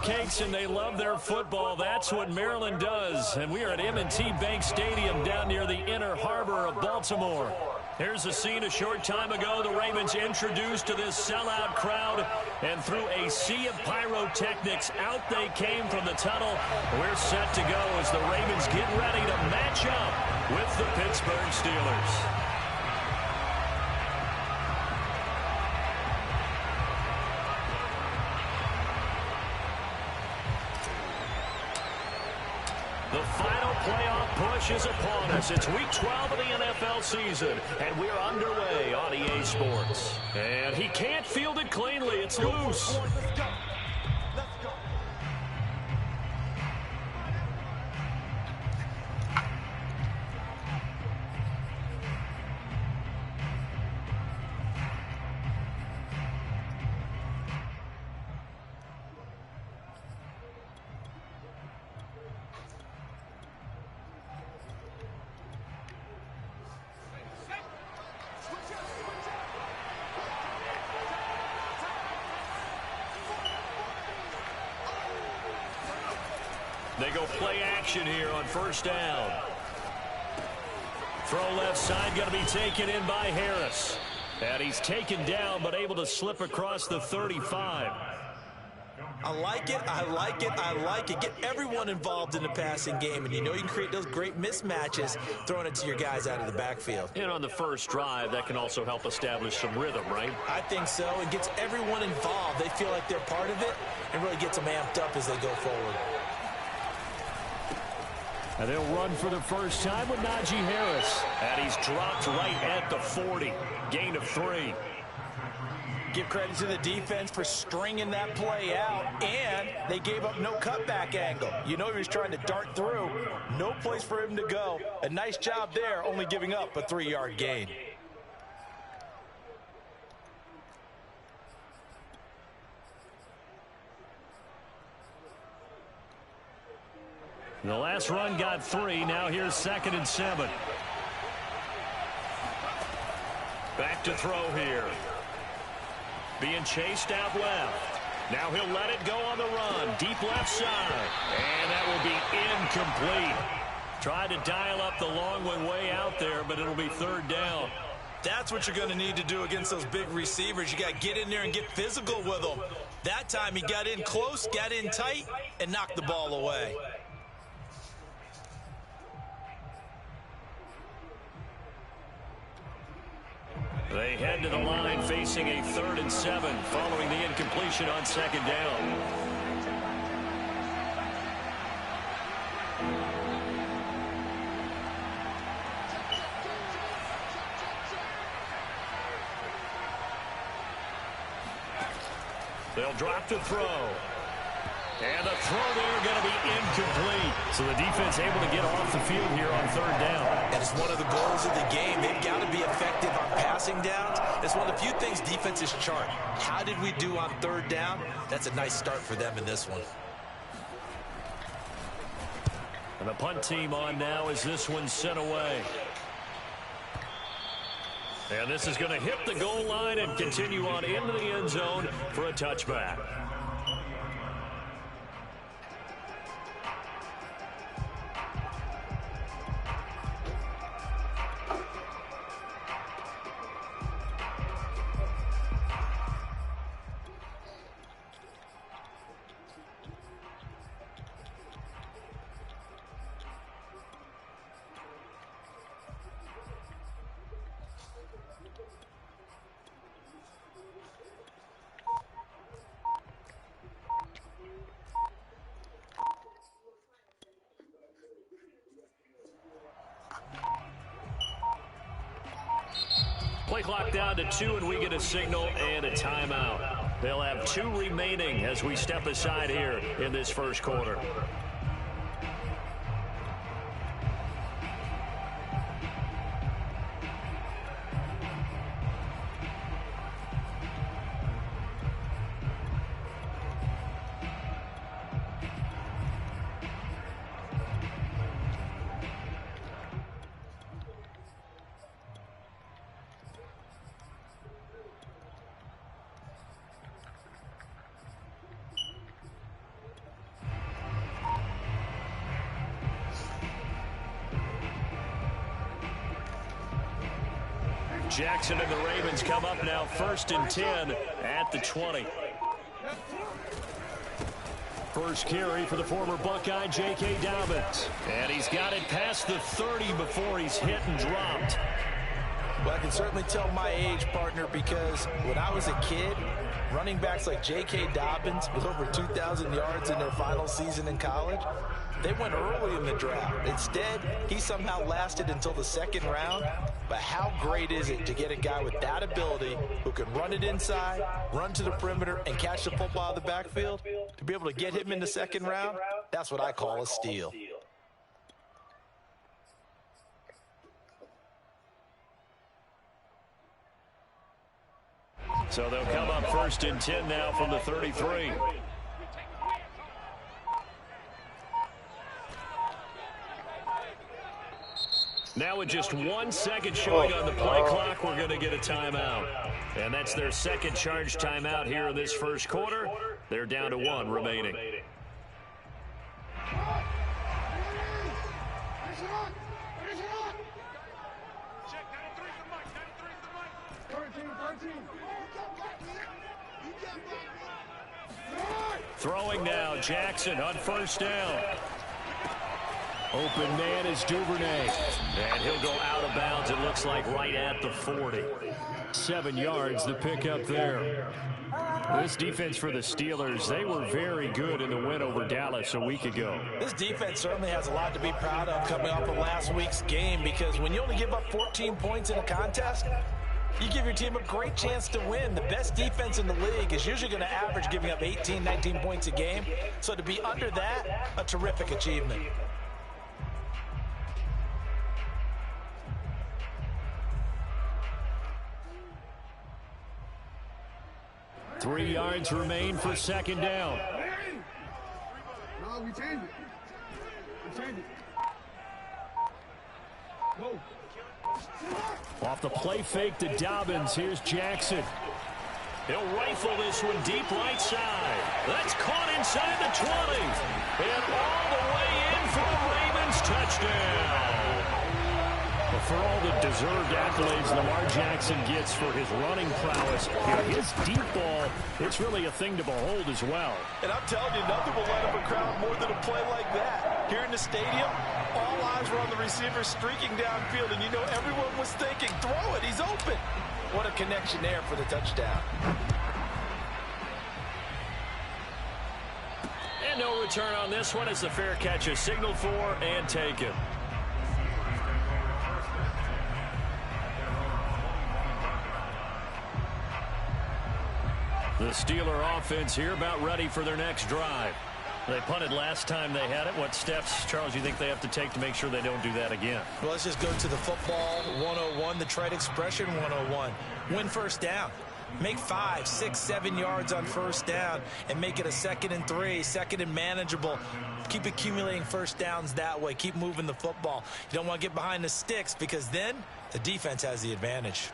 cupcakes and they love their football. That's what Maryland does. And we are at M&T Bank Stadium down near the Inner Harbor of Baltimore. Here's a scene a short time ago. The Ravens introduced to this sellout crowd, and through a sea of pyrotechnics, out they came from the tunnel. We're set to go as the Ravens get ready to match up with the Pittsburgh Steelers. The final playoff push is upon us. It's week 12 of the NFL season, and we're underway on EA Sports. And he can't field it cleanly. It's loose. They go play action here on first down. Throw left side, going to be taken in by Harris. And he's taken down, but able to slip across the 35. I like it, I like it, I like it. Get everyone involved in the passing game, and you know you can create those great mismatches throwing it to your guys out of the backfield. And on the first drive, that can also help establish some rhythm, right? I think so. It gets everyone involved. They feel like they're part of it and really gets them amped up as they go forward. And they'll run for the first time with Najee Harris. And he's dropped right at the 40. Gain of 3. Give credit to the defense for stringing that play out, and they gave up no cutback angle. You know he was trying to dart through. No place for him to go. A nice job there, only giving up a 3-yard gain. The last run got 3. Now here's 2nd and 7. Back to throw here. Being chased out left. Now he'll let it go on the run. Deep left side. And that will be incomplete. Tried to dial up the long one way out there, but it'll be 3rd down. That's what you're going to need to do against those big receivers. You got to get in there and get physical with them. That time he got in close, got in tight, and knocked the ball away. They head to the line facing a 3rd and 7 following the incompletion on 2nd down. They'll drop the throw. And the throw there going to be incomplete. So the defense able to get off the field here on 3rd down. And it's one of the goals of the game. They've got to be effective on passing downs. It's one of the few things defenses chart. How did we do on 3rd down? That's a nice start for them in this one. And the punt team on now as this one's sent away. And this is going to hit the goal line and continue on into the end zone for a touchback. Play clock down to 2, and we get a signal and a timeout. They'll have 2 remaining as we step aside here in this first quarter. Jackson and the Ravens come up now 1st and 10 at the 20. First carry for the former Buckeye, J.K. Dobbins. And he's got it past the 30 before he's hit and dropped. Well, I can certainly tell my age, partner, because when I was a kid, running backs like J.K. Dobbins with over 2,000 yards in their final season in college, they went early in the draft. Instead, he somehow lasted until the 2nd round. But how great is it to get a guy with that ability who can run it inside, run to the perimeter, and catch the football out of the backfield? To be able to get him in the 2nd round, that's what I call a steal. So they'll come up 1st and 10 now from the 33. Now with just 1 second showing on the play clock, we're going to get a timeout. And that's their 2nd charge timeout here in this 1st quarter. They're down to 1 remaining. Throwing now, Jackson on 1st down. Open man is Duvernay. And he'll go out of bounds, it looks like, right at the 40. 7 yards, the pickup there. This defense for the Steelers, they were very good in the win over Dallas a week ago. This defense certainly has a lot to be proud of coming off of last week's game, because when you only give up 14 points in a contest, you give your team a great chance to win. The best defense in the league is usually going to average giving up 18, 19 points a game. So to be under that, a terrific achievement. Three yards remain for 2nd down. No, we change it. We change it. Go. Off the play fake to Dobbins. Here's Jackson. He'll rifle this one deep right side. That's caught inside the 20. And all the way in for a Ravens touchdown. But for all the deserved accolades Lamar Jackson gets for his running prowess, his deep ball, it's really a thing to behold as well. And I'm telling you, nothing will light up a crowd more than a play like that. Here in the stadium, all eyes were on the receiver streaking downfield, and you know everyone was thinking, throw it, he's open. What a connection there for the touchdown. And no return on this one as the fair catch is signaled for and taken. The Steeler offense here about ready for their next drive. They punted last time they had it. What steps, Charles, you think they have to take to make sure they don't do that again? Well, let's just go to the football 101, the trade expression 101. Win 1st down. Make 5, 6, 7 yards on 1st down and make it a 2nd and 3, 2nd and manageable. Keep accumulating 1st downs that way. Keep moving the football. You don't want to get behind the sticks because then the defense has the advantage.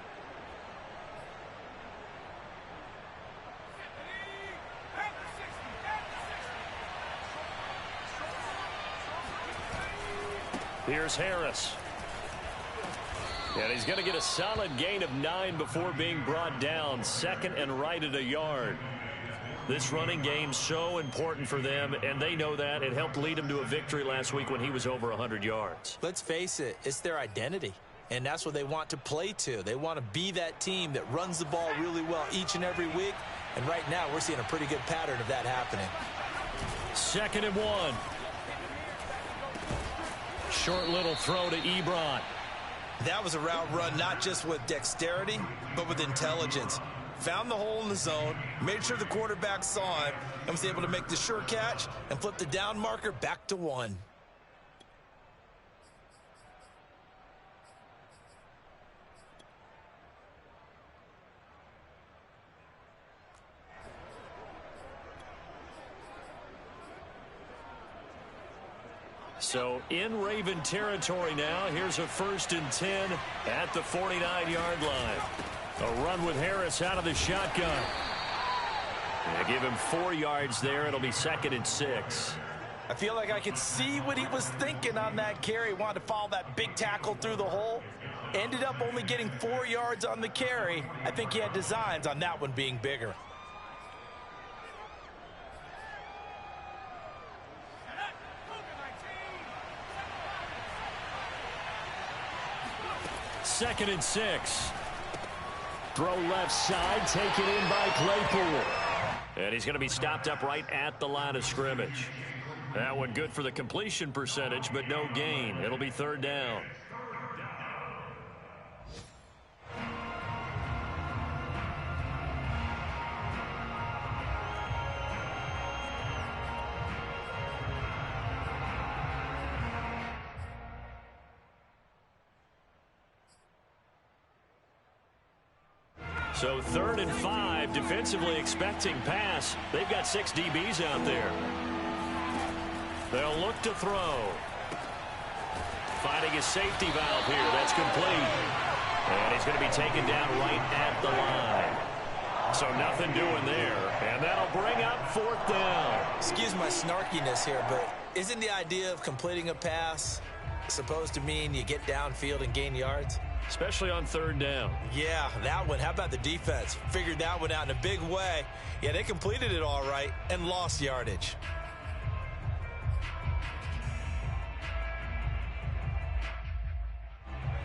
Here's Harris. And he's going to get a solid gain of 9 before being brought down. 2nd and right at a yard. This running game so important for them, and they know that. It helped lead them to a victory last week when he was over 100 yards. Let's face it, it's their identity. And that's what they want to play to. They want to be that team that runs the ball really well each and every week. And right now, we're seeing a pretty good pattern of that happening. 2nd and 1. Short little throw to Ebron. That was a route run not just with dexterity, but with intelligence. Found the hole in the zone, made sure the quarterback saw him, and was able to make the sure catch and flip the down marker back to 1. So in Raven territory now. Here's a 1st and 10 at the 49-yard line. A run with Harris out of the shotgun. They give him 4 yards there. It'll be 2nd and 6. I feel like I could see what he was thinking on that carry. He wanted to follow that big tackle through the hole. Ended up only getting 4 yards on the carry. I think he had designs on that one being bigger. Second and 6. Throw left side, taken in by Claypool. And he's going to be stopped up right at the line of scrimmage. That one good for the completion percentage, but no gain. It'll be third down. So 3rd and 5, defensively expecting pass. They've got 6 DBs out there. They'll look to throw. Finding his safety valve here. That's complete. And he's going to be taken down right at the line. So nothing doing there. And that'll bring up 4th down. Excuse my snarkiness here, but isn't the idea of completing a pass supposed to mean you get downfield and gain yards? Especially on 3rd down. Yeah, that one. How about the defense? Figured that one out in a big way. Yeah, they completed it all right and lost yardage.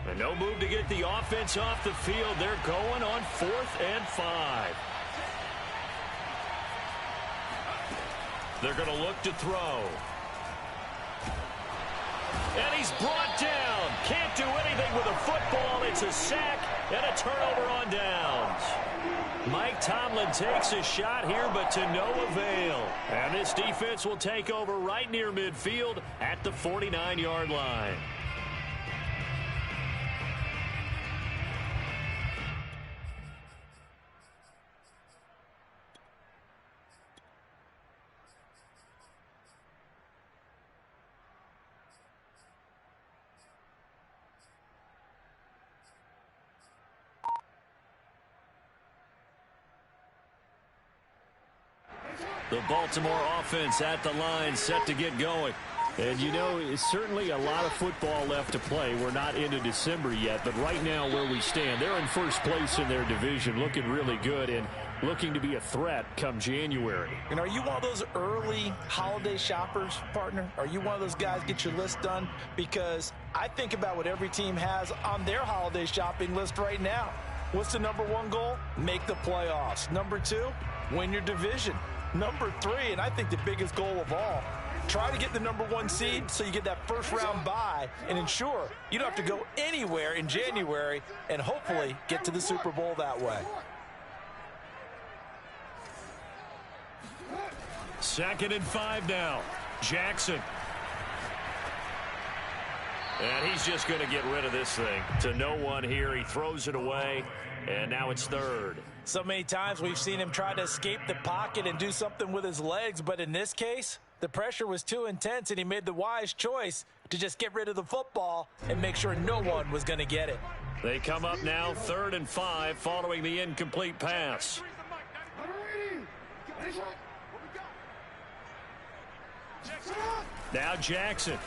And no move to get the offense off the field. They're going on 4th and 5. They're going to look to throw. And he's brought down. Can't do anything with a football. It's a sack and a turnover on downs. Mike Tomlin takes a shot here, but to no avail. And this defense will take over right near midfield at the 49-yard line. The Baltimore offense at the line, set to get going. And, you know, it's certainly a lot of football left to play. We're not into December yet, but right now where we stand, they're in first place in their division, looking really good and looking to be a threat come January. And are you one of those early holiday shoppers, partner? Are you one of those guys get your list done? Because I think about what every team has on their holiday shopping list right now. What's the #1 goal? Make the playoffs. #2, win your division. #3, and I think the biggest goal of all, try to get the #1 seed so you get that first-round bye and ensure you don't have to go anywhere in January and hopefully get to the Super Bowl that way. 2nd and 5 now. Jackson. And he's just going to get rid of this thing. To no one here. He throws it away, and now it's 3rd. So many times we've seen him try to escape the pocket and do something with his legs, but in this case, the pressure was too intense, and he made the wise choice to just get rid of the football and make sure no one was going to get it. They come up now 3rd and 5 following the incomplete pass. Now Jackson.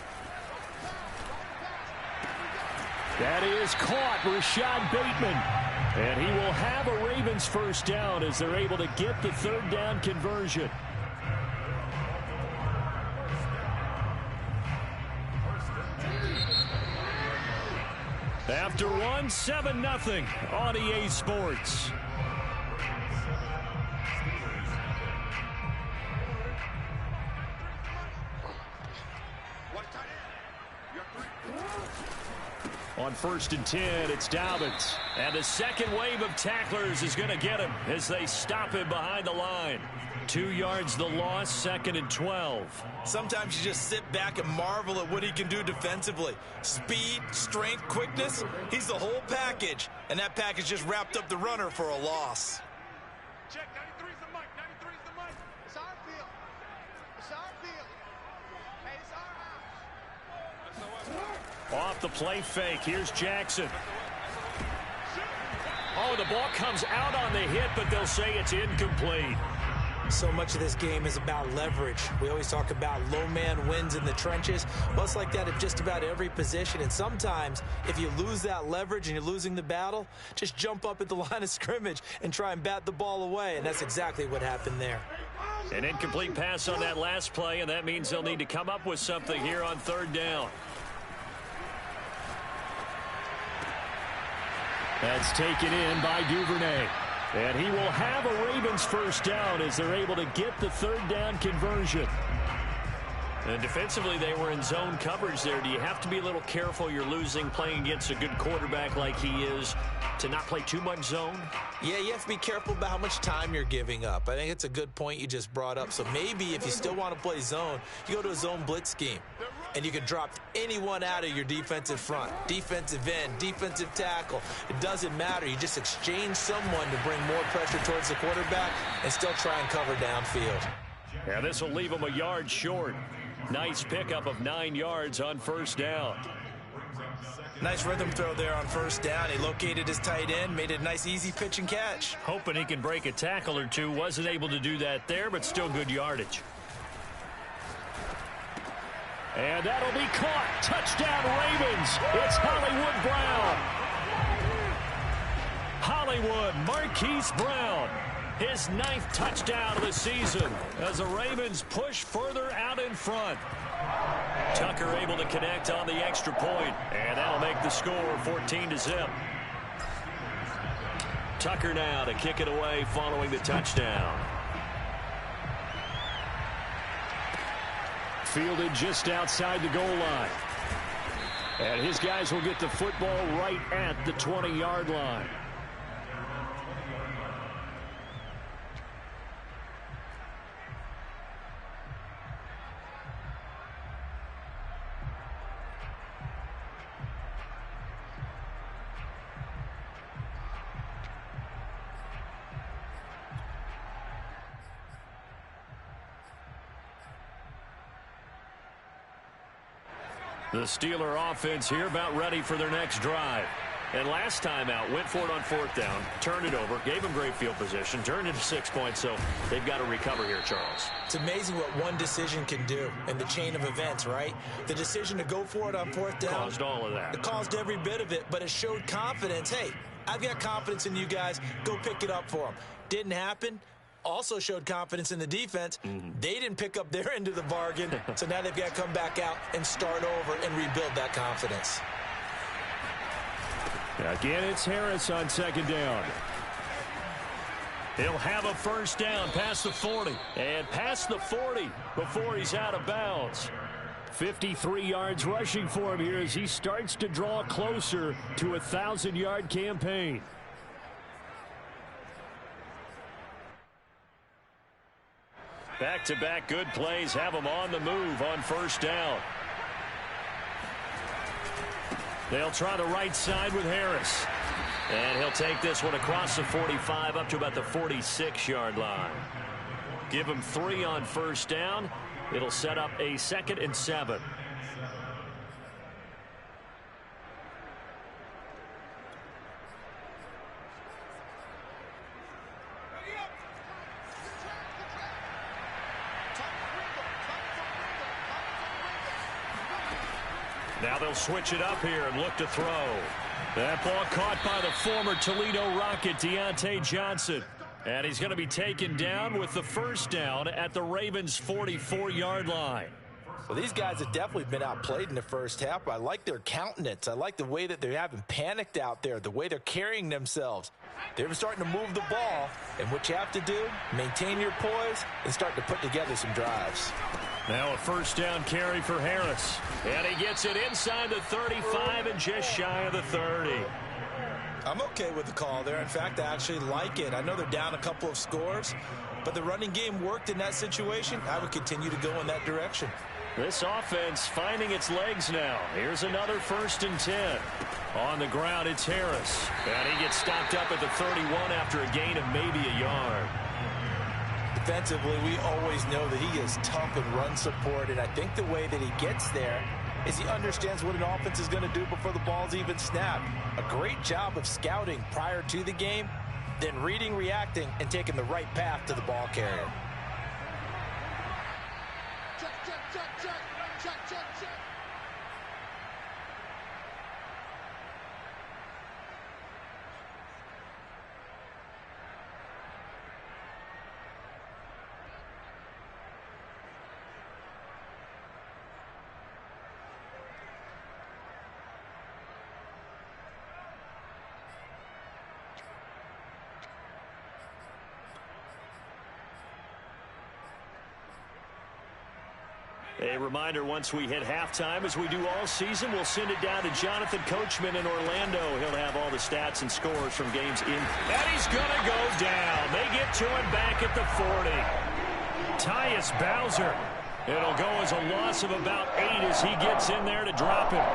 That is caught, Rashad Bateman. And he will have a Ravens first down as they're able to get the 3rd down conversion. After one, 7-0 on EA Sports. On 1st and 10, it's Dobbins. And the second wave of tacklers is going to get him as they stop him behind the line. 2 yards the loss, 2nd and 12. Sometimes you just sit back and marvel at what he can do defensively. Speed, strength, quickness, he's the whole package. And that package just wrapped up the runner for a loss. Check, 93's the mic, 93's the mic. It's our field. It's our field. Hey, it's our house. Off the play fake, here's Jackson. Oh, the ball comes out on the hit, but they'll say it's incomplete. So much of this game is about leverage. We always talk about low man wins in the trenches. Well, it's like that at just about every position. And sometimes, if you lose that leverage and you're losing the battle, just jump up at the line of scrimmage and try and bat the ball away. And that's exactly what happened there. An incomplete pass on that last play, and that means they'll need to come up with something here on third down. That's taken in by Duvernay. And he will have a Ravens first down as they're able to get the third down conversion. And defensively, they were in zone coverage there. Do you have to be a little careful? You're losing playing against a good quarterback like he is to not play too much zone? Yeah, you have to be careful about how much time you're giving up. I think it's a good point you just brought up. So maybe if you still want to play zone, you go to a zone blitz scheme. And you can drop anyone out of your defensive front. Defensive end, defensive tackle. It doesn't matter. You just exchange someone to bring more pressure towards the quarterback and still try and cover downfield. Yeah, this will leave him a yard short. Nice pickup of 9 yards on first down. Nice rhythm throw there on first down. He located his tight end, made a nice easy pitch and catch. Hoping he can break a tackle or two. Wasn't able to do that there, but still good yardage. And that'll be caught. Touchdown, Ravens. It's Hollywood Brown. Hollywood Marquise Brown. His 9th touchdown of the season as the Ravens push further out in front. Tucker able to connect on the extra point, and that'll make the score 14-0. Tucker now to kick it away following the touchdown. Fielded just outside the goal line. And his guys will get the football right at the 20-yard line. The Steeler offense here about ready for their next drive. And last time out, went for it on fourth down, turned it over, gave them great field position, turned it to 6 points, so they've got to recover here, Charles. It's amazing what one decision can do in the chain of events, right? The decision to go for it on fourth down. Caused all of that. It caused every bit of it, but it showed confidence. Hey, I've got confidence in you guys. Go pick it up for them. Didn't happen. Also showed confidence in the defense. They didn't pick up their end of the bargain, so now they've got to come back out and start over and rebuild that confidence. Again, it's Harris on second down. He'll have a first down past the 40. And past the 40 before he's out of bounds. 53 yards rushing for him here as he starts to draw closer to a 1,000-yard campaign. Back-to-back good plays have him on the move on first down. They'll try the right side with Harris. And he'll take this one across the 45 up to about the 46-yard line. Give him 3 on first down. It'll set up a 2nd and 7. Now they'll switch it up here and look to throw. That ball caught by the former Toledo Rocket, Deontay Johnson. And he's going to be taken down with the first down at the Ravens' 44-yard line. Well, these guys have definitely been outplayed in the first half. I like their countenance. I like the way that they haven't panicked out there, the way they're carrying themselves. They're starting to move the ball, and what you have to do, maintain your poise and start to put together some drives. Now a first down carry for Harris. And he gets it inside the 35 and just shy of the 30. I'm okay with the call there. In fact, I actually like it. I know they're down a couple of scores, but the running game worked in that situation. I would continue to go in that direction. This offense finding its legs now. Here's another 1st and 10. On the ground, it's Harris. And he gets stopped up at the 31 after a gain of maybe a yard. Defensively, we always know that he is tough in run support, and I think the way that he gets there is he understands what an offense is going to do before the ball's even snapped. A great job of scouting prior to the game, then reading, reacting, and taking the right path to the ball carrier. check, check, check, check, check. A reminder, once we hit halftime, as we do all season, we'll send it down to Jonathan Coachman in Orlando. He'll have all the stats and scores from games in. And he's going to go down. They get to him back at the 40. Tyus Bowser. It'll go as a loss of about 8 as he gets in there to drop him.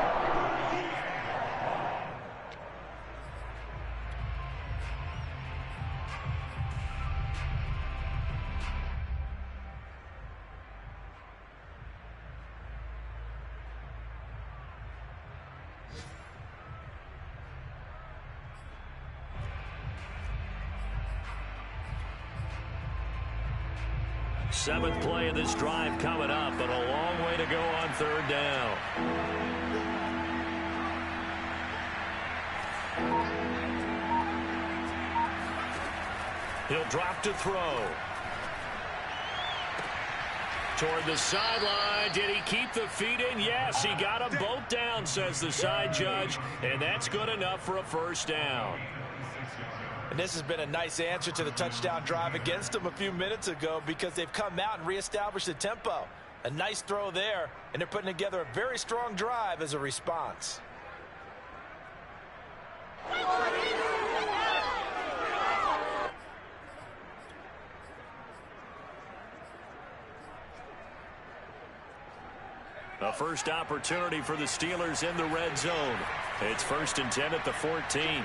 Seventh play of this drive coming up, but a long way to go on third down. He'll drop to throw. Toward the sideline. Did he keep the feet in? Yes, he got them both down, says the side judge, and that's good enough for a first down. And this has been a nice answer to the touchdown drive against them a few minutes ago, because they've come out and reestablished the tempo. A nice throw there, and they're putting together a very strong drive as a response. A first opportunity for the Steelers in the red zone. It's 1st and 10 at the 14.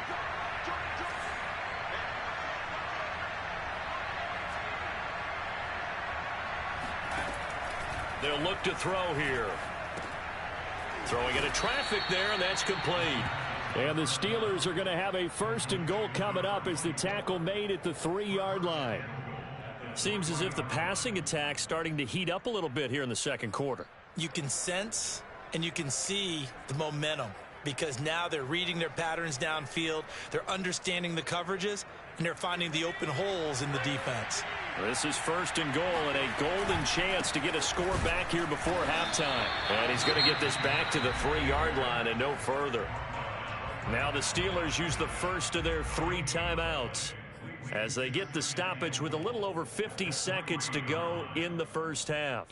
They'll look to throw here. Throwing into traffic there, and that's complete. And the Steelers are going to have a 1st and goal coming up as the tackle made at the 3-yard line. Seems as if the passing attack's starting to heat up a little bit here in the second quarter. You can sense and you can see the momentum, because now they're reading their patterns downfield, they're understanding the coverages, and they're finding the open holes in the defense. This is 1st and goal, and a golden chance to get a score back here before halftime. And he's going to get this back to the 3-yard line and no further. Now the Steelers use the first of their 3 timeouts as they get the stoppage with a little over 50 seconds to go in the first half.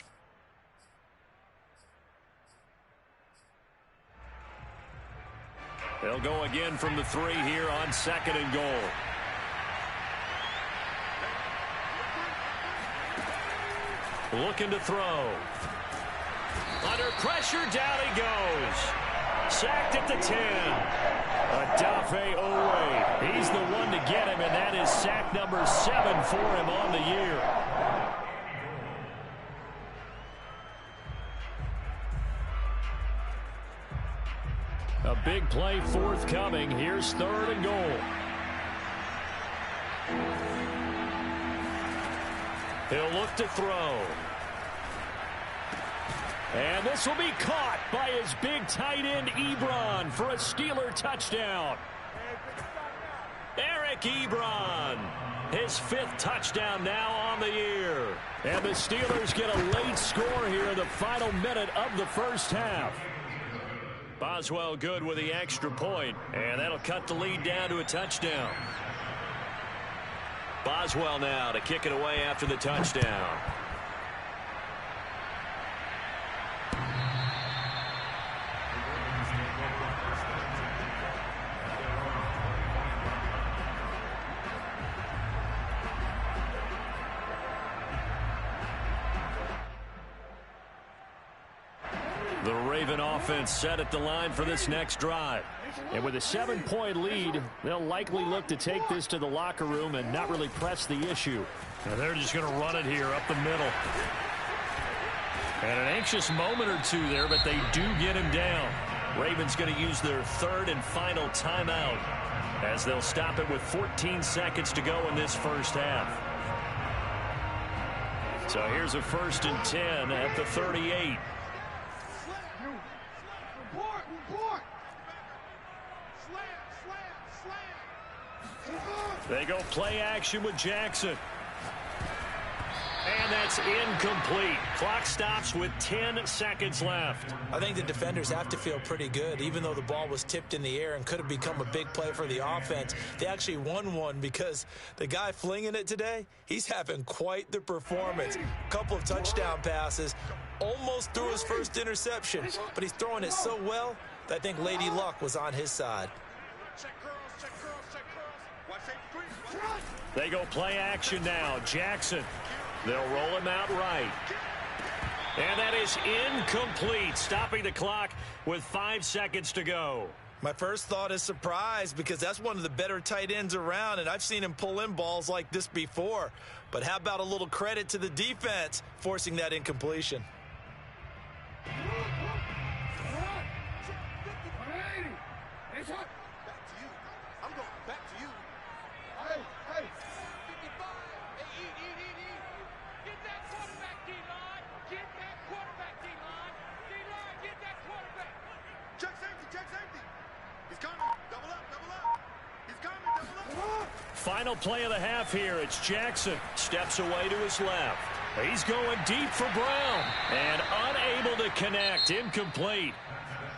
They'll go again from the 3 here on 2nd and goal. Looking to throw. Under pressure, down he goes. Sacked at the 10. Odafe Owe. He's the one to get him, and that is sack number 7 for him on the year. A big play forthcoming. Here's 3rd and goal. He'll look to throw. And this will be caught by his big tight end, Ebron, for a Steeler touchdown. Eric Ebron, his 5th touchdown now on the year. And the Steelers get a late score here in the final minute of the first half. Boswell good with the extra point, and that'll cut the lead down to a touchdown. Boswell now to kick it away after the touchdown. The Raven offense set at the line for this next drive. And with a 7-point lead, they'll likely look to take this to the locker room and not really press the issue. And they're just going to run it here up the middle. And an anxious moment or two there, but they do get him down. Ravens going to use their 3rd and final timeout as they'll stop it with 14 seconds to go in this first half. So here's a 1st and 10 at the 38. They go play action with Jackson. And that's incomplete. Clock stops with 10 seconds left. I think the defenders have to feel pretty good, even though the ball was tipped in the air and could have become a big play for the offense. They actually won one because the guy flinging it today, he's having quite the performance. Couple of touchdown passes, almost threw his first interception, but he's throwing it so well that I think Lady Luck was on his side. They go play action now. Jackson. They'll roll him out right. And that is incomplete, stopping the clock with 5 seconds to go. My first thought is surprise because that's one of the better tight ends around, and I've seen him pull in balls like this before. But how about a little credit to the defense forcing that incompletion? Final play of the half here. It's Jackson. Steps away to his left. He's going deep for Brown. And unable to connect. Incomplete.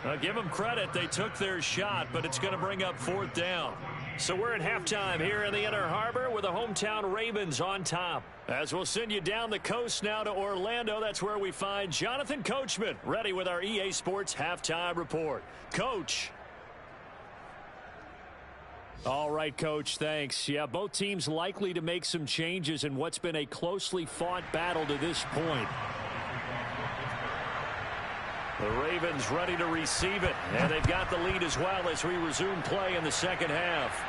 I'll give them credit. They took their shot, but it's going to bring up 4th down. So we're at halftime here in the Inner Harbor with the hometown Ravens on top. As we'll send you down the coast now to Orlando, that's where we find Jonathan Coachman, ready with our EA Sports Halftime Report. Coach. All right, Coach, thanks. Yeah, both teams likely to make some changes in what's been a closely fought battle to this point. The Ravens ready to receive it, and they've got the lead as well as we resume play in the second half.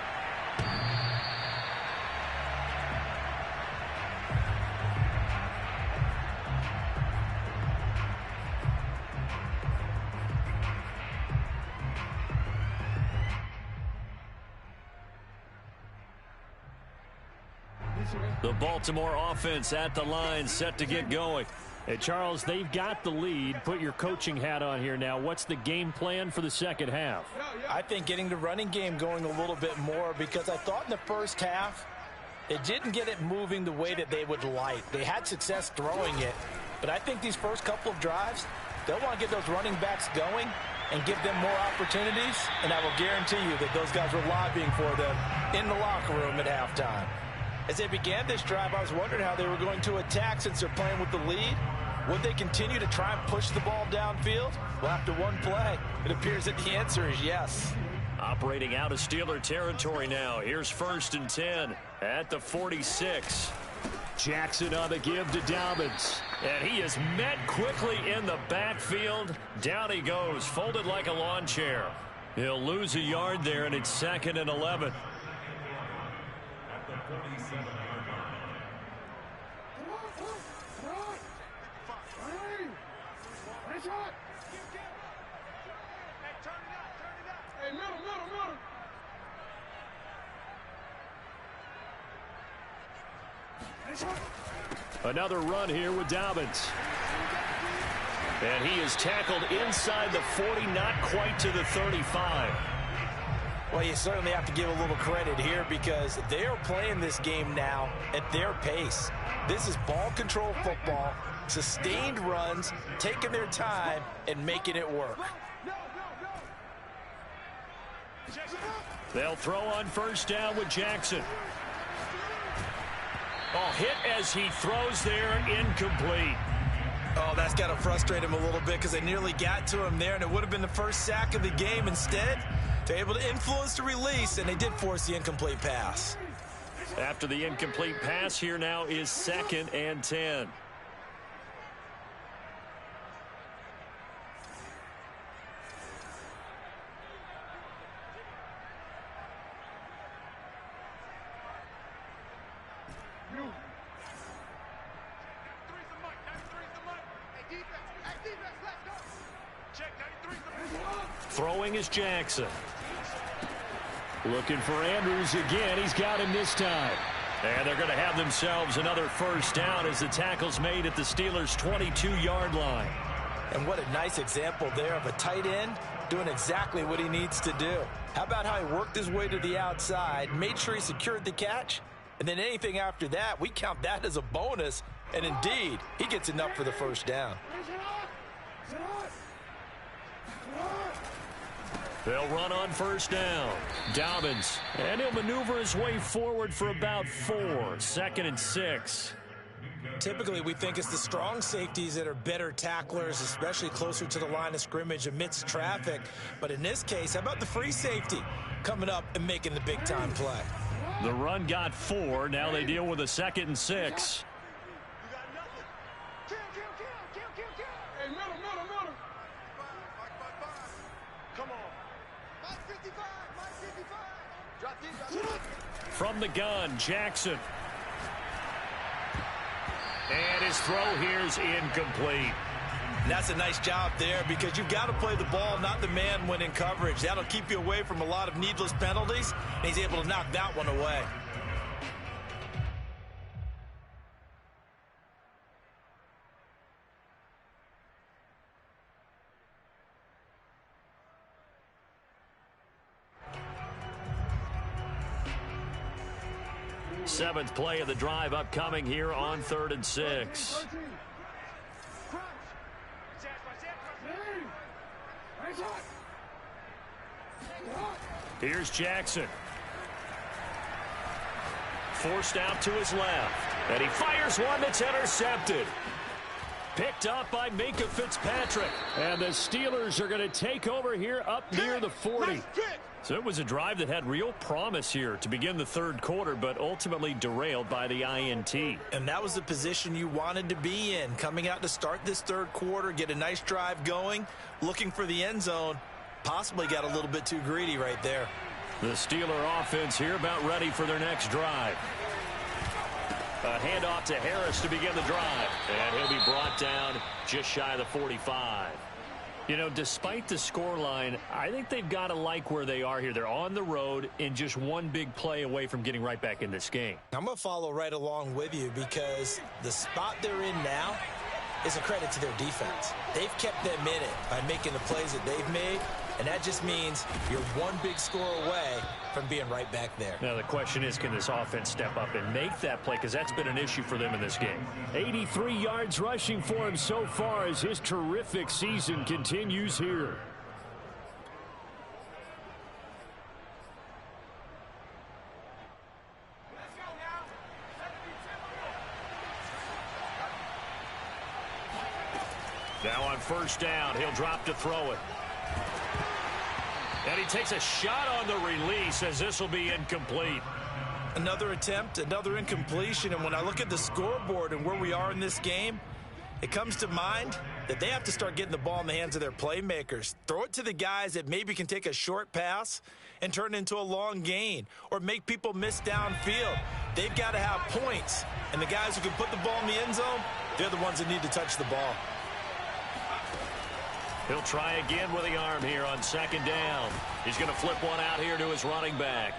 The Baltimore offense at the line, set to get going. Hey, Charles, they've got the lead. Put your coaching hat on here now. What's the game plan for the second half? I think getting the running game going a little bit more because I thought in the first half they didn't get it moving the way that they would like. They had success throwing it, but I think these first couple of drives, they'll want to get those running backs going and give them more opportunities, and I will guarantee you that those guys were lobbying for them in the locker room at halftime. As they began this drive, I was wondering how they were going to attack since they're playing with the lead. Would they continue to try and push the ball downfield? Well, after one play, it appears that the answer is yes. Operating out of Steeler territory now. Here's 1st and 10 at the 46. Jackson on the give to Dobbins. And he is met quickly in the backfield. Down he goes, folded like a lawn chair. He'll lose a yard there, and it's 2nd and 11. Another run here with Dobbins. And he is tackled inside the 40, not quite to the 35. Well, you certainly have to give a little credit here because they are playing this game now at their pace. This is ball control football, sustained runs, taking their time and making it work. They'll throw on 1st down with Jackson. Oh, hit as he throws there, incomplete. Oh, that's got to frustrate him a little bit because they nearly got to him there, and it would have been the first sack of the game. Instead, they're able to influence the release, and they did force the incomplete pass. After the incomplete pass, here now is 2nd and 10. Throwing is Jackson. Looking for Andrews again. He's got him this time. And they're going to have themselves another first down as the tackle's made at the Steelers' 22-yard line. And what a nice example there of a tight end doing exactly what he needs to do. How about how he worked his way to the outside, made sure he secured the catch, and then anything after that, we count that as a bonus. And indeed, he gets enough for the first down. They'll run on first down. Dobbins. And he'll maneuver his way forward for about 4. 2nd and 6. Typically, we think it's the strong safeties that are better tacklers, especially closer to the line of scrimmage amidst traffic. But in this case, how about the free safety coming up and making the big-time play? The run got 4. Now they deal with a 2nd and 6. From the gun, Jackson. And his throw here's incomplete. And that's a nice job there because you've got to play the ball, not the man when in coverage. That'll keep you away from a lot of needless penalties, and he's able to knock that one away. Seventh play of the drive upcoming here on 3rd and 6. Here's Jackson. Forced out to his left. And he fires one that's intercepted. Picked up by Minkah Fitzpatrick. And the Steelers are going to take over here up near the 40. So it was a drive that had real promise here to begin the 3rd quarter, but ultimately derailed by the INT. And that was the position you wanted to be in, coming out to start this 3rd quarter, get a nice drive going, looking for the end zone. Possibly got a little bit too greedy right there. The Steeler offense here about ready for their next drive. A handoff to Harris to begin the drive. And he'll be brought down just shy of the 45. You know, despite the scoreline, I think they've got to like where they are here. They're on the road and just one big play away from getting right back in this game. I'm going to follow right along with you because the spot they're in now is a credit to their defense. They've kept them in it by making the plays that they've made, and that just means you're one big score away from being right back there. Now the question is, can this offense step up and make that play? Because that's been an issue for them in this game. 83 yards rushing for him so far as his terrific season continues here. Now on first down, he'll drop to throw it. And he takes a shot on the release as this will be incomplete. Another attempt, another incompletion, and when I look at the scoreboard and where we are in this game, it comes to mind that they have to start getting the ball in the hands of their playmakers. Throw it to the guys that maybe can take a short pass and turn it into a long gain or make people miss downfield. They've got to have points, and the guys who can put the ball in the end zone, they're the ones that need to touch the ball. He'll try again with the arm here on second down. He's going to flip one out here to his running back.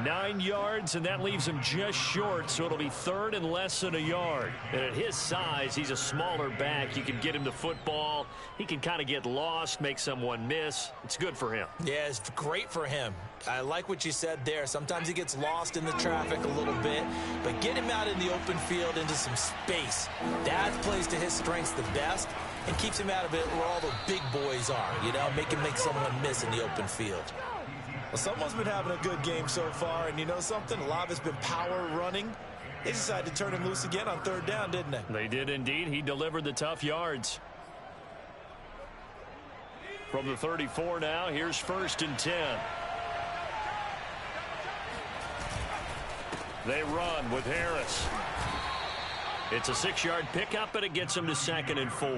9 yards, and that leaves him just short, so it'll be third and less than a yard. And at his size, he's a smaller back. You can get him the football. He can kind of get lost, make someone miss. It's good for him. Yeah, it's great for him. I like what you said there. Sometimes he gets lost in the traffic a little bit, but get him out in the open field into some space. That plays to his strengths the best and keeps him out of it where all the big boys are, you know, make someone miss in the open field. Well, someone's been having a good game so far, and you know something? A lot of it's been power running. They decided to turn him loose again on third down, didn't they? They did indeed. He delivered the tough yards. From the 34 now, here's 1st and 10. They run with Harris. It's a 6-yard pickup, but it gets him to 2nd and 4.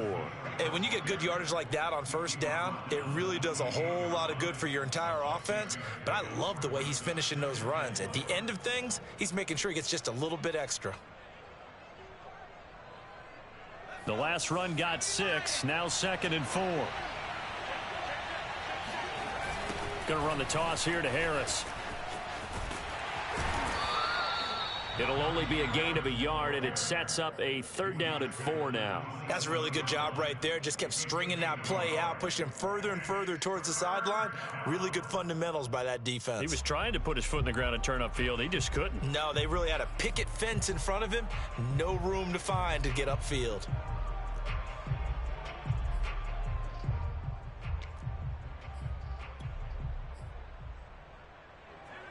And when you get good yardage like that on first down, it really does a whole lot of good for your entire offense. But I love the way he's finishing those runs. At the end of things, he's making sure he gets just a little bit extra. The last run got 6, now 2nd and 4. Going to run the toss here to Harris. It'll only be a gain of a yard, and it sets up a 3rd down and 4 now. That's a really good job right there. Just kept stringing that play out, pushing him further and further towards the sideline. Really good fundamentals by that defense. He was trying to put his foot in the ground and turn upfield. He just couldn't. No, they really had a picket fence in front of him. No room to find to get upfield.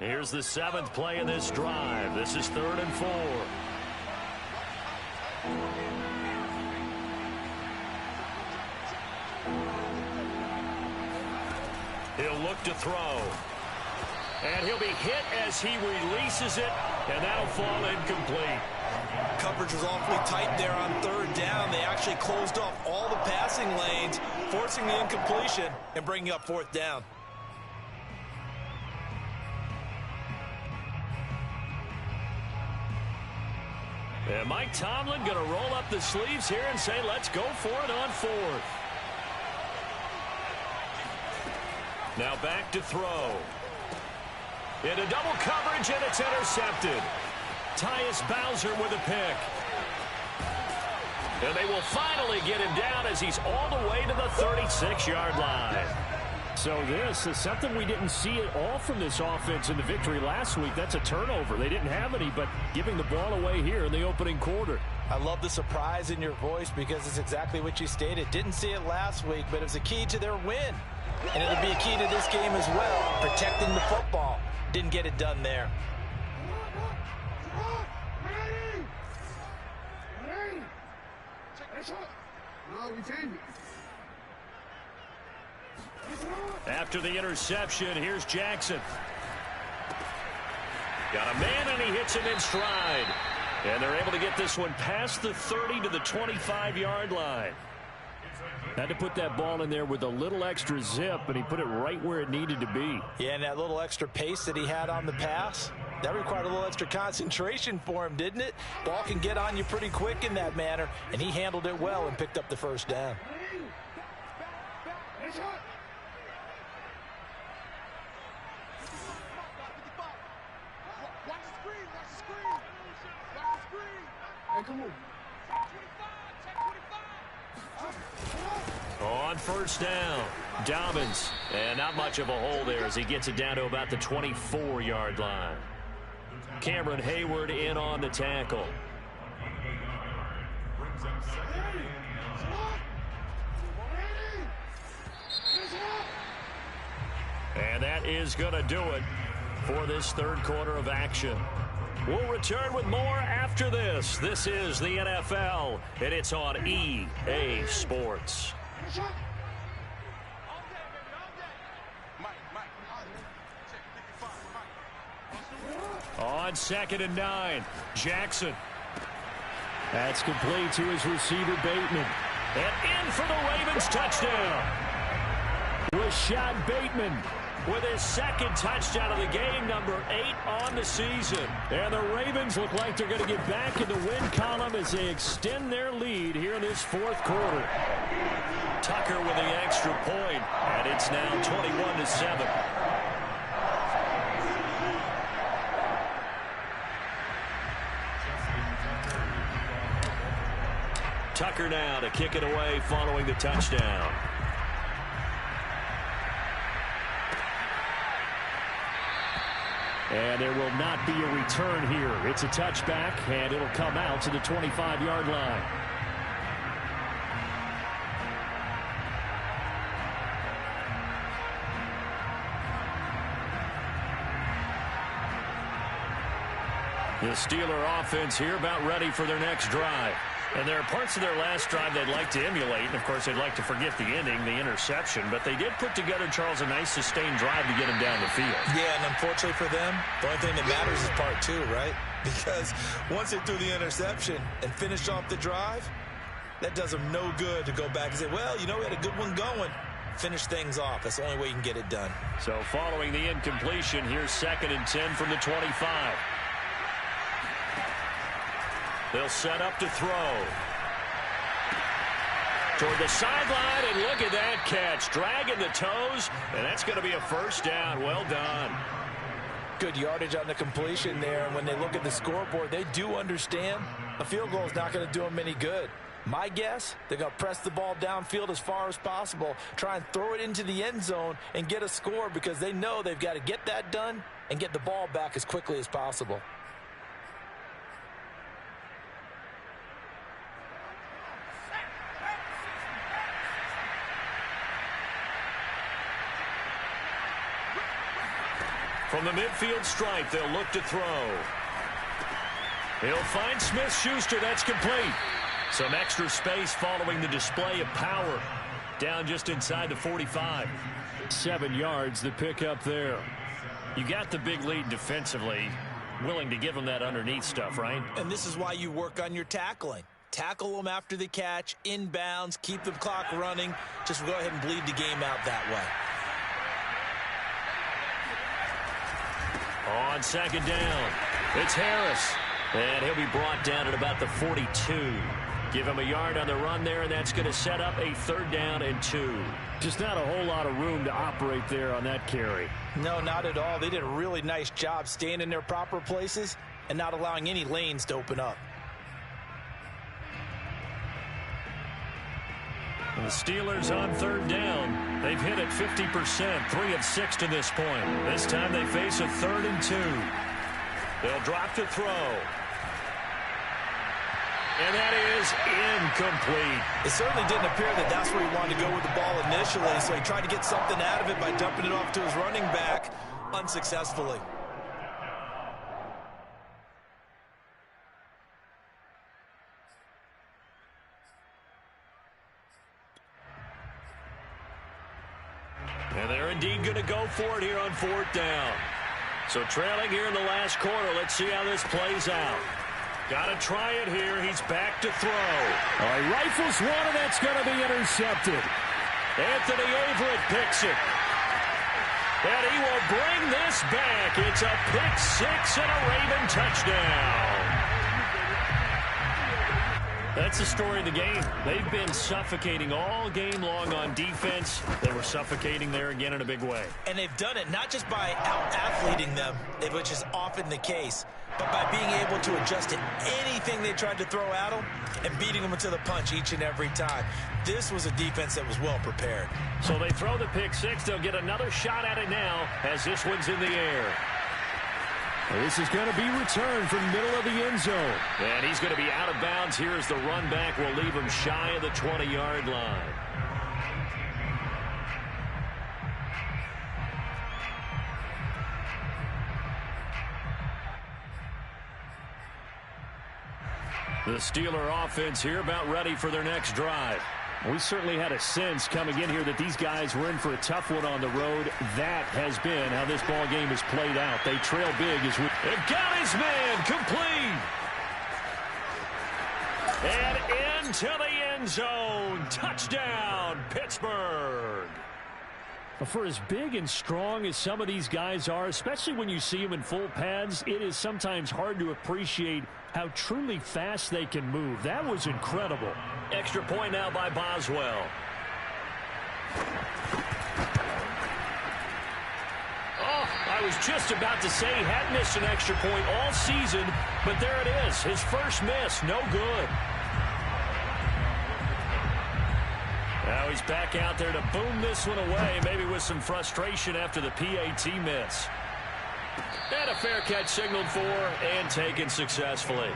Here's the 7th play of this drive. This is 3rd and 4. He'll look to throw. And he'll be hit as he releases it, and that'll fall incomplete. Coverage was awfully tight there on 3rd down. They actually closed off all the passing lanes, forcing the incompletion and bringing up 4th down. And Mike Tomlin going to roll up the sleeves here and say, let's go for it on 4th. Now back to throw. Into double coverage, and it's intercepted. Tyus Bowser with a pick. And they will finally get him down as he's all the way to the 36-yard line. So this is something we didn't see at all from this offense in the victory last week. That's a turnover. They didn't have any, but giving the ball away here in the opening quarter. I love the surprise in your voice because it's exactly what you stated. Didn't see it last week, but it was a key to their win. And it'll be a key to this game as well, protecting the football. Didn't get it done there. After the interception, here's Jackson. Got a man, and he hits him in stride. And they're able to get this one past the 30 to the 25-yard line. Had to put that ball in there with a little extra zip, and he put it right where it needed to be. Yeah, and that little extra pace that he had on the pass, that required a little extra concentration for him, didn't it? Ball can get on you pretty quick in that manner, and he handled it well and picked up the 1st down. On 1st down, Dobbins. And not much of a hole there as he gets it down to about the 24-yard line. Cameron Hayward in on the tackle. And that is going to do it for this 3rd quarter of action. We'll return with more after this. This is the NFL, and it's on EA Sports. On 2nd and 9, Jackson. That's complete to his receiver, Bateman. And in for the Ravens touchdown. Rashad Bateman with his 2nd touchdown of the game, number 8 on the season. And the Ravens look like they're going to get back in the win column as they extend their lead here in this 4th quarter. Tucker with the extra point, and it's now 21-7. Tucker now to kick it away following the touchdown. And there will not be a return here. It's a touchback, and it'll come out to the 25-yard line. The Steeler offense here about ready for their next drive. And there are parts of their last drive they'd like to emulate. And, of course, they'd like to forget the ending, the interception. But they did put together, Charles, a nice sustained drive to get him down the field. Yeah, and unfortunately for them, the only thing that matters is part 2, right? Because once they threw the interception and finished off the drive, that does them no good to go back and say, well, you know, we had a good one going. Finish things off. That's the only way you can get it done. So following the incompletion, here's 2nd and 10 from the 25. They'll set up to throw. Toward the sideline, and look at that catch. Dragging the toes, and that's going to be a 1st down. Well done. Good yardage on the completion there, and when they look at the scoreboard, they do understand a field goal is not going to do them any good. My guess, they're going to press the ball downfield as far as possible, try and throw it into the end zone and get a score because they know they've got to get that done and get the ball back as quickly as possible. From the midfield stripe, they'll look to throw. He'll find Smith-Schuster. That's complete. Some extra space following the display of power. Down just inside the 45. 7 yards, the pickup there. You got the big lead defensively. Willing to give them that underneath stuff, right? And this is why you work on your tackling. Tackle them after the catch, inbounds, keep the clock running. Just go ahead and bleed the game out that way. On second down, it's Harris. And he'll be brought down at about the 42. Give him a yard on the run there, and that's going to set up a 3rd down and 2. Just not a whole lot of room to operate there on that carry. No, not at all. They did a really nice job staying in their proper places and not allowing any lanes to open up. And the Steelers on 3rd down. They've hit it 50%, 3 of 6 to this point. This time they face a 3rd and 2. They'll drop to throw. And that is incomplete. It certainly didn't appear that that's where he wanted to go with the ball initially, so he tried to get something out of it by dumping it off to his running back unsuccessfully. And they're indeed going to go for it here on 4th down. So trailing here in the last quarter, let's see how this plays out. Got to try it here. He's back to throw. He rifles one, and that's going to be intercepted. Anthony Averett picks it. And he will bring this back. It's a pick 6 and a Raven touchdown. That's the story of the game. They've been suffocating all game long on defense. They were suffocating there again in a big way. And they've done it not just by out-athleting them, which is often the case, but by being able to adjust to anything they tried to throw at them and beating them into the punch each and every time. This was a defense that was well prepared. So they throw the pick 6. They'll get another shot at it now as this one's in the air. This is going to be returned from the middle of the end zone. And he's going to be out of bounds here as the run back will leave him shy of the 20-yard line. The Steeler offense here about ready for their next drive. We certainly had a sense coming in here that these guys were in for a tough one on the road. That has been how this ball game has played out. They trail big as we... They've got his man complete. And into the end zone. Touchdown, Pittsburgh. For as big and strong as some of these guys are, especially when you see them in full pads, it is sometimes hard to appreciate how truly fast they can move. That was incredible. Extra point now by Boswell. Oh, I was just about to say he hadn't missed an extra point all season, but there it is. His first miss, no good. Now he's back out there to boom this one away, maybe with some frustration after the PAT miss. And a fair catch signaled for and taken successfully.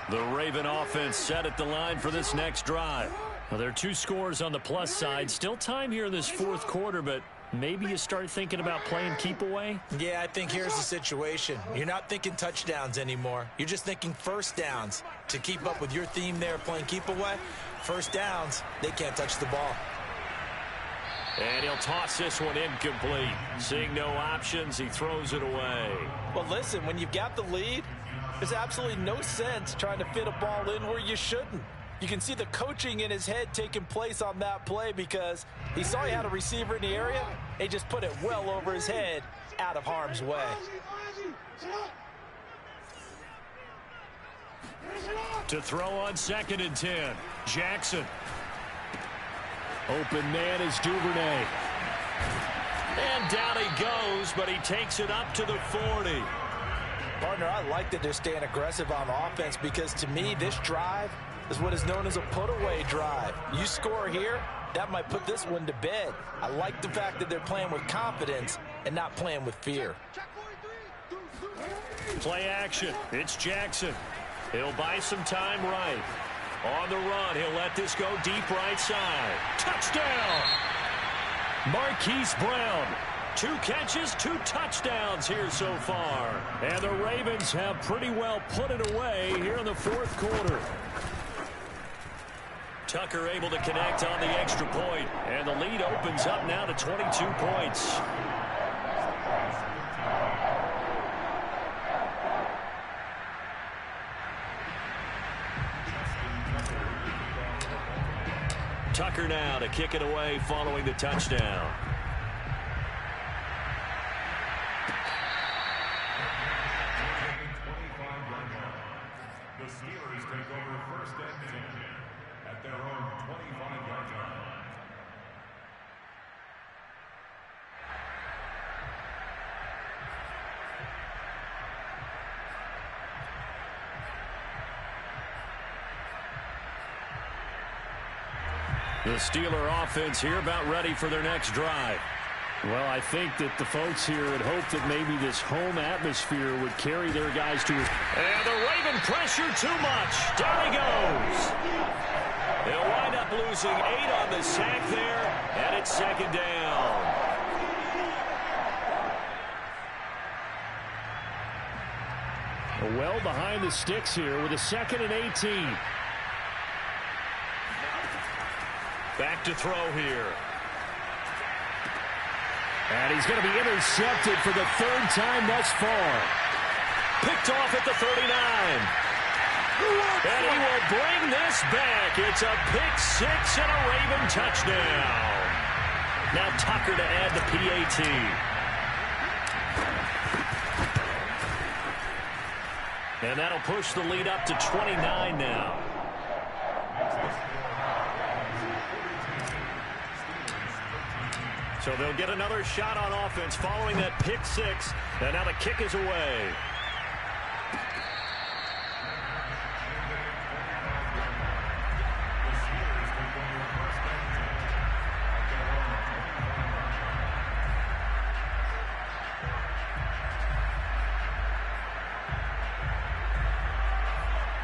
The Raven offense set at the line for this next drive. Well, there are 2 scores on the plus side. Still time here in this 4th quarter, but maybe you start thinking about playing keep away? Yeah, I think here's the situation. You're not thinking touchdowns anymore. You're just thinking first downs. To keep up with your theme there, playing keep away, first downs, they can't touch the ball. And he'll toss this one incomplete. Seeing no options, he throws it away. Well, listen, when you've got the lead, there's absolutely no sense trying to fit a ball in where you shouldn't. You can see the coaching in his head taking place on that play because he saw he had a receiver in the area. He just put it well over his head out of harm's way. To throw on 2nd and 10. Jackson. Open man is Duvernay. And down he goes, but he takes it up to the 40. Partner, I like that they're staying aggressive on offense because to me, this drive is what is known as a put-away drive. You score here, that might put this one to bed. I like the fact that they're playing with confidence and not playing with fear. Play action. It's Jackson. He'll buy some time right. On the run, he'll let this go deep right side. Touchdown! Marquise Brown. 2 catches, 2 touchdowns here so far. And the Ravens have pretty well put it away here in the 4th quarter. Tucker able to connect on the extra point, and the lead opens up now to 22 points. Tucker now to kick it away following the touchdown. The Steelers take over 1st and 10 at their own 25-yard line. The Steeler offense here about ready for their next drive. Well, I think that the folks here had hoped that maybe this home atmosphere would carry their guys to it. And the Raven pressure too much. Down he goes. They'll wind up losing 8 on the sack there, and it's 2nd down. Well behind the sticks here with a 2nd and 18. Back to throw here. And he's going to be intercepted for the 3rd time thus far. Picked off at the 39. And he will bring this back. It's a pick 6 and a Raven touchdown. Now Tucker to add the PAT. And that'll push the lead up to 29 now. So they'll get another shot on offense following that pick 6. And now the kick is away.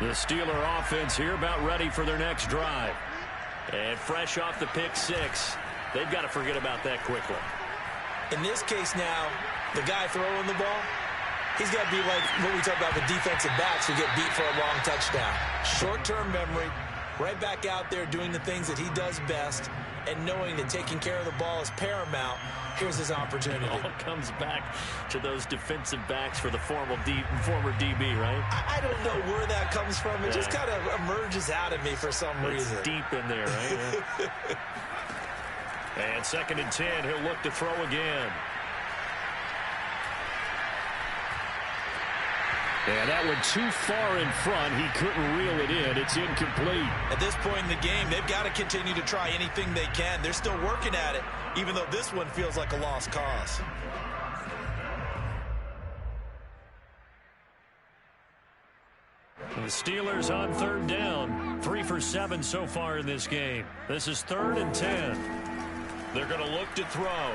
The Steeler offense here about ready for their next drive. And fresh off the pick 6. They've got to forget about that quickly. In this case now, the guy throwing the ball, he's got to be like what we talk about with defensive backs who get beat for a long touchdown. Short-term memory, right back out there doing the things that he does best, and knowing that taking care of the ball is paramount. Here's his opportunity. It all comes back to those defensive backs for the former DB, right? I don't know where that comes from. It just kind of emerges out of me for some reason. It's deep in there, right? And 2nd and 10, he'll look to throw again. And that one too far in front. He couldn't reel it in. It's incomplete. At this point in the game, they've got to continue to try anything they can. They're still working at it, even though this one feels like a lost cause. The Steelers on 3rd down. 3 for 7 so far in this game. This is 3rd and 10. They're going to look to throw.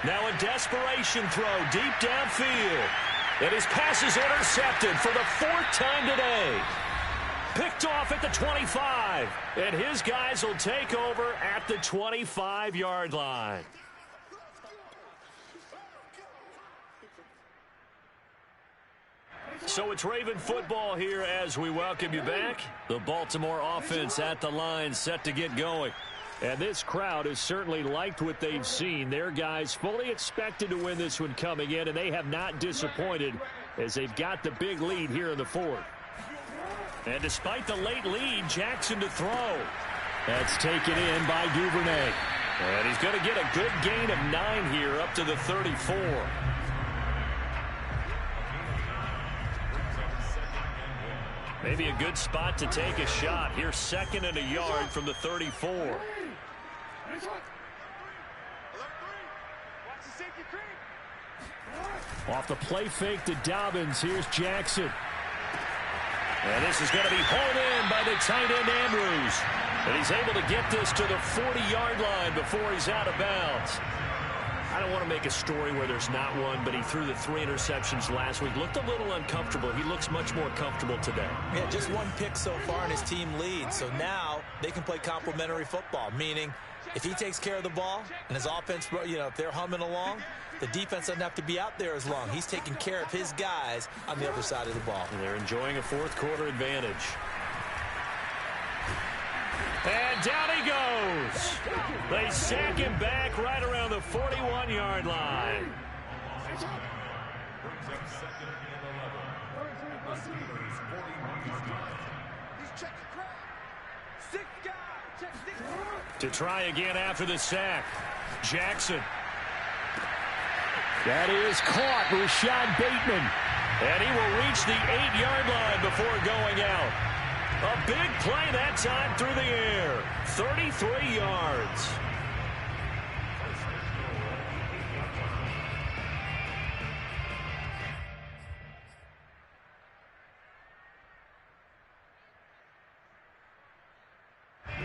Now a desperation throw deep downfield. And his pass is intercepted for the 4th time today. Picked off at the 25. And his guys will take over at the 25-yard line. So it's Raven football here as we welcome you back. The Baltimore offense at the line set to get going. And this crowd has certainly liked what they've seen. Their guys fully expected to win this one coming in, and they have not disappointed as they've got the big lead here in the 4th. And despite the late lead, Jackson to throw. That's taken in by Duvernay. And he's going to get a good gain of 9 here up to the 34. Maybe a good spot to take a shot. Here's 2nd and a yard from the 34. Off the play fake to Dobbins. Here's Jackson. And this is going to be hauled in by the tight end Andrews. And he's able to get this to the 40-yard line before he's out of bounds. I don't want to make a story where there's not one, but he threw the 3 interceptions last week. Looked a little uncomfortable. He looks much more comfortable today. Yeah, just 1 pick so far and his team leads. So now they can play complementary football, meaning if he takes care of the ball and his offense, if they're humming along, the defense doesn't have to be out there as long. He's taking care of his guys on the other side of the ball. And they're enjoying a 4th quarter advantage. And down he goes. They sack him back right around the 41-yard line. Brings up 2nd and 11. The Steelers 41-yard line. He's checking crowd. 6 guys. Check 6. To try again after the sack. Jackson. That is caught. Rashad Bateman. And he will reach the 8-yard line before going out. A big play that time through the air. 33 yards.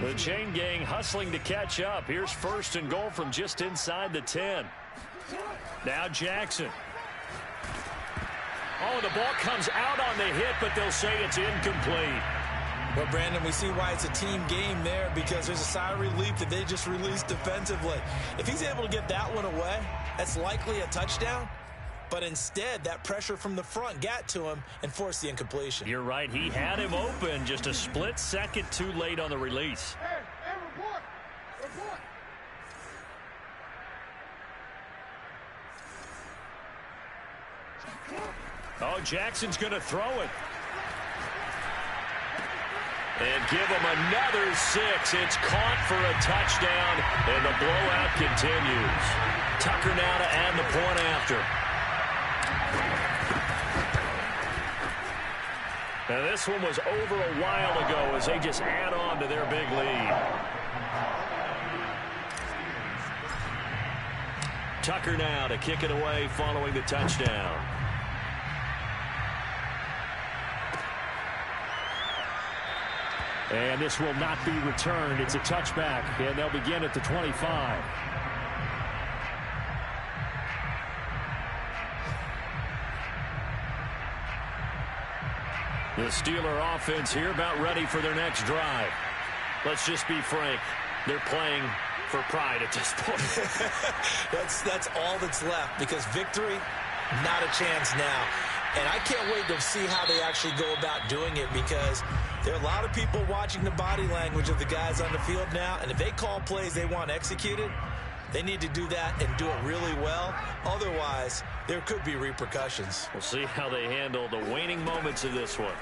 The chain gang hustling to catch up. Here's 1st and goal from just inside the 10. Now Jackson. Oh, the ball comes out on the hit, but they'll say it's incomplete. Well, Brandon, we see why it's a team game there, because there's a sigh of relief that they just released defensively. If he's able to get that one away, that's likely a touchdown. But instead, that pressure from the front got to him and forced the incompletion. You're right. He had him open, just a split second too late on the release. Hey, report. Oh, Jackson's going to throw it. And give him another 6. It's caught for a touchdown, and the blowout continues. Tucker now to add the point after. And this one was over a while ago as they just add on to their big lead. Tucker now to kick it away following the touchdown. And this will not be returned. It's a touchback, and they'll begin at the 25. The Steeler offense here about ready for their next drive. Let's just be frank. They're playing for pride at this point. That's all that's left, because victory, not a chance now. And I can't wait to see how they actually go about doing it, because there are a lot of people watching the body language of the guys on the field now, and if they call plays they want executed, they need to do that and do it really well. Otherwise, there could be repercussions. We'll see how they handle the waning moments of this one.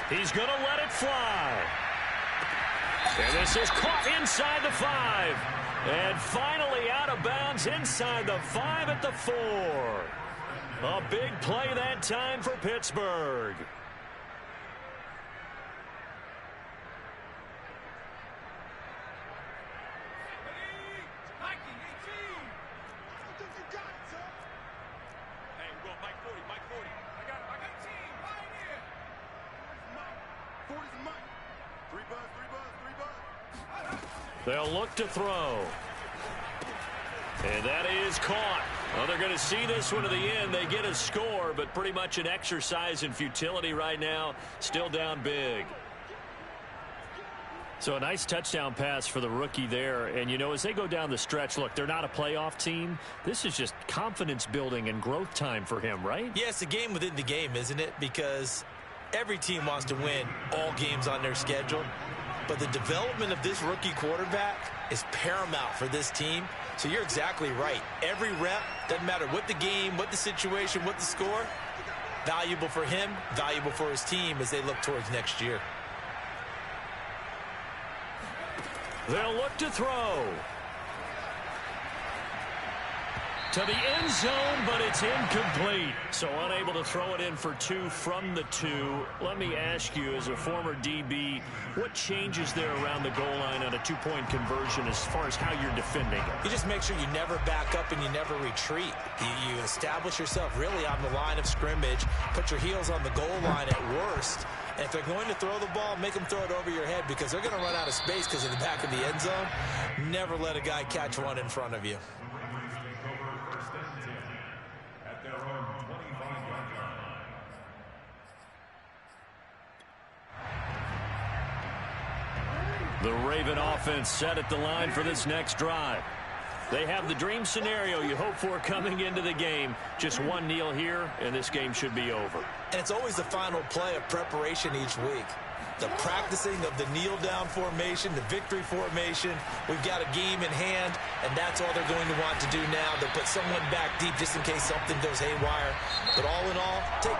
He's going to let it fly. And this is caught inside the 5. And finally out of bounds inside the 5 at the 4. A big play that time for Pittsburgh. They'll look to throw. And that is caught. Well, they're going to see this one to the end. They get a score, but pretty much an exercise in futility right now. Still down big. So a nice touchdown pass for the rookie there. And, you know, as they go down the stretch, look, they're not a playoff team. This is just confidence building and growth time for him, right? Yeah, it's a game within the game, isn't it? Because every team wants to win all games on their schedule. But the development of this rookie quarterback is paramount for this team. So you're exactly right. Every rep, doesn't matter what the game, what the situation, what the score, valuable for him, valuable for his team as they look towards next year. They'll look to throw. To the end zone, but it's incomplete. So unable to throw it in for 2 from the 2. Let me ask you, as a former DB, what changes there around the goal line on a 2-point conversion as far as how you're defending it? You just make sure you never back up and you never retreat. You establish yourself really on the line of scrimmage, put your heels on the goal line at worst. And if they're going to throw the ball, make them throw it over your head because they're going to run out of space because of the back of the end zone. Never let a guy catch one in front of you. The Raven offense set at the line for this next drive. They have the dream scenario you hope for coming into the game. Just one kneel here, and this game should be over. And it's always the final play of preparation each week. The practicing of the kneel-down formation, the victory formation. We've got a game in hand, and that's all they're going to want to do now. They'll put someone back deep just in case something goes haywire. But all in all, take